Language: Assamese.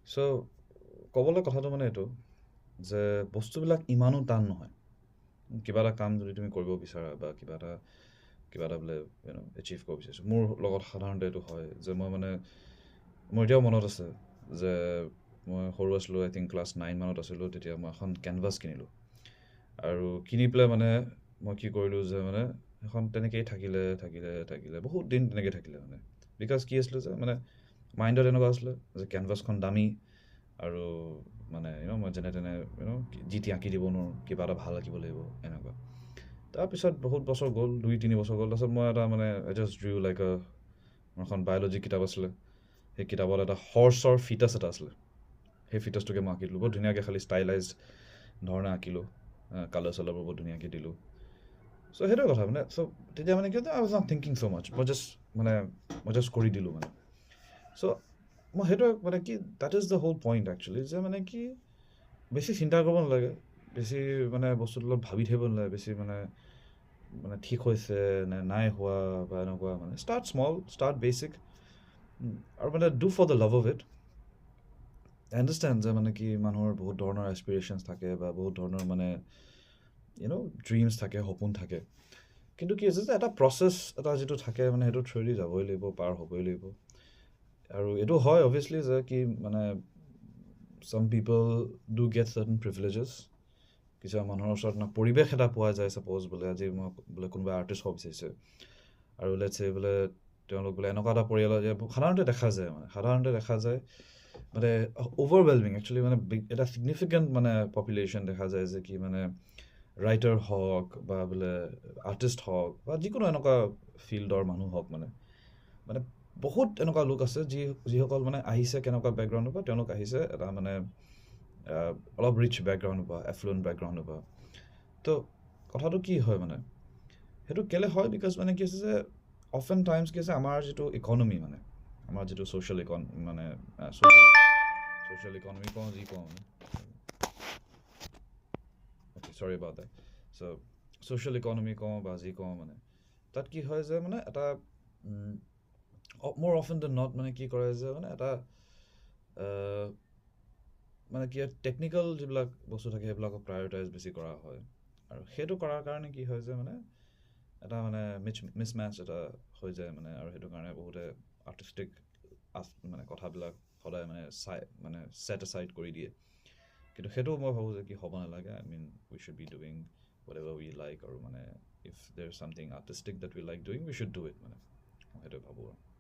চ' ক'বলৈ কথাটো মানে এইটো যে বস্তুবিলাক ইমানো টান নহয় কিবা এটা কাম যদি তুমি কৰিব বিচাৰা বা কিবা এটা বোলে এচিভ কৰিব বিচাৰিছোঁ মোৰ লগত সাধাৰণতে এইটো হয় যে মই মানে মোৰ এতিয়াও মনত আছে যে মই সৰু আছিলোঁ আই থিংক ক্লাছ 9 মানত আছিলোঁ তেতিয়া মই এখন কেনভাছ কিনিলোঁ আৰু কিনি পেলাই মানে মই কি কৰিলোঁ যে মানে এখন তেনেকেই থাকিলে বহুত দিন তেনেকৈ থাকিলে মানে বিকজ কি আছিলে যে মানে মাইণ্ডত এনেকুৱা আছিলে যে কেনভাছখন দামী আৰু মানে মই যেনে তেনে যি টি আঁকি দিব নোৱাৰোঁ কিবা এটা ভাল আঁকিব লাগিব এনেকুৱা তাৰপিছত বহুত বছৰ গ'ল 2-3 বছৰ গ'ল তাৰপিছত মই এটা মানে আই জাষ্ট ড্ৰিউ লাইক মোৰ এখন বায়'লজি কিতাপ আছিলে সেই কিতাপত এটা হৰ্চৰ ফিটাছ এটা আছিলে সেই ফিটাছটোকে মই আঁকি দিলোঁ বহুত ধুনীয়াকৈ খালি ষ্টাইলাইজ ধৰণে আঁকিলোঁ কালাৰ চালাৰবোৰ বহুত ধুনীয়াকৈ দিলোঁ চ' সেইটোৱে কথা মানে চ' তেতিয়া মানে কি আই ৱাজ নট থিংকিং চ' মাছ মই জাষ্ট কৰি দিলোঁ মানে চ' মই সেইটোৱে মানে কি that is the whole point actually যে মানে কি বেছি চিন্তা কৰিব নালাগে বেছি মানে বস্তুটোৰ লগত ভাবি থাকিব নালাগে বেছি মানে ঠিক হৈছে নে নাই হোৱা বা এনেকুৱা মানে ষ্টাৰ্ট স্মল ষ্টাৰ্ট বেচিক আৰু মানে do for the love of it understand যে মানে কি মানুহৰ বহুত ধৰণৰ এছপিৰেশ্যনছ থাকে বা বহুত ধৰণৰ মানে ড্ৰিমছ থাকে সপোন থাকে কিন্তু কি হৈছে যে এটা প্ৰচেছ এটা যিটো থাকে মানে সেইটো থ্ৰুদি যাবই লাগিব পাৰ হ'বই লাগিব আৰু এইটো হয় অভিয়াছলি যে কি মানে some people do get certain privileges কিছুমান মানুহৰ ওচৰত পৰিৱেশ এটা পোৱা যায় ছাপ'জ বোলে আজি মই বোলে কোনোবা আৰ্টিষ্ট হ'ব বিচাৰিছে আৰু লেটছে বোলে তেওঁলোক বোলে এনেকুৱা এটা পৰিয়ালৰ যে সাধাৰণতে দেখা যায় মানে অভাৰৱেলমিং একচুৱেলি মানে এটা ছিগনিফিকেণ্ট মানে পপুলেশ্যন দেখা যায় যে কি মানে ৰাইটাৰ হওক বা বোলে আৰ্টিষ্ট হওক বা যিকোনো এনেকুৱা ফিল্ডৰ মানুহ হওক মানে বহুত এনেকুৱা লোক আছে যিসকল মানে আহিছে কেনেকুৱা বেকগ্ৰাউণ্ডৰ পৰা তেওঁলোক আহিছে এটা মানে অলপ ৰিচ বেকগ্ৰাউণ্ডৰ পৰা এফ্লুৱেণ্ট বেকগ্ৰাউণ্ডৰ পৰা তো কথাটো কি হয় মানে সেইটো কেলৈ হয় বিকজ মানে কি হৈছে যে অফেন টাইমছ কি হৈছে আমাৰ যিটো ইকনমি মানে আমাৰ যিটো ছ'চিয়েল ইকনমি কওঁ যি কওঁ চৰি about that so' social economy কওঁ বা যি কওঁ মানে তাত কি হয় যে মানে এটা মোৰ অফেন দ্য নট মানে কি কৰে যে মানে এটা মানে কি টেকনিকেল যিবিলাক বস্তু থাকে সেইবিলাকক প্ৰায়ৰিটাইজ বেছি কৰা হয় আৰু সেইটো কৰাৰ কাৰণে কি হয় যে মানে এটা মানে মিছমেচ এটা হৈ যায় মানে আৰু সেইটো কাৰণে বহুতে আৰ্টিষ্টিক মানে কথাবিলাক সদায় মানে ছেট এছাইড কৰি দিয়ে কিন্তু সেইটো মই ভাবোঁ যে কি হ'ব নালাগে I mean we should be doing what ever we like আৰু মানে ইফ দেৰ is something artistic that we like doing we should do it মানে সেইটোৱে ভাবোঁ আৰু